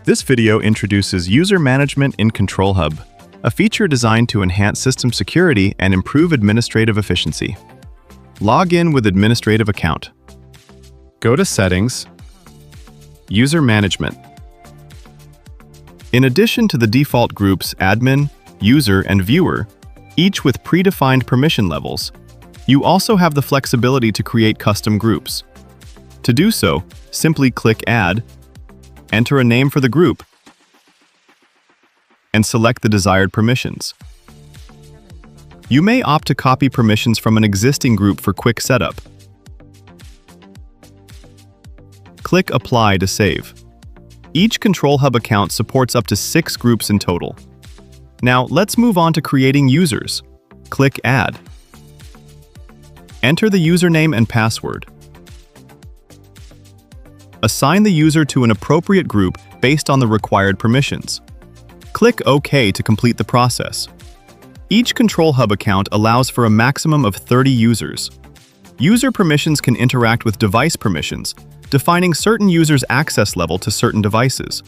This video introduces User Management in Control Hub, a feature designed to enhance system security and improve administrative efficiency. Log in with administrative account. Go to Settings, User Management. In addition to the default groups Admin, User, and Viewer, each with predefined permission levels, you also have the flexibility to create custom groups. To do so, simply click Add, enter a name for the group, and select the desired permissions. You may opt to copy permissions from an existing group for quick setup. Click Apply to save. Each Control Hub account supports up to 6 groups in total. Now, let's move on to creating users. Click Add. Enter the username and password. Assign the user to an appropriate group based on the required permissions. Click OK to complete the process. Each Control Hub account allows for a maximum of 30 users. User permissions can interact with device permissions, defining certain users' access level to certain devices.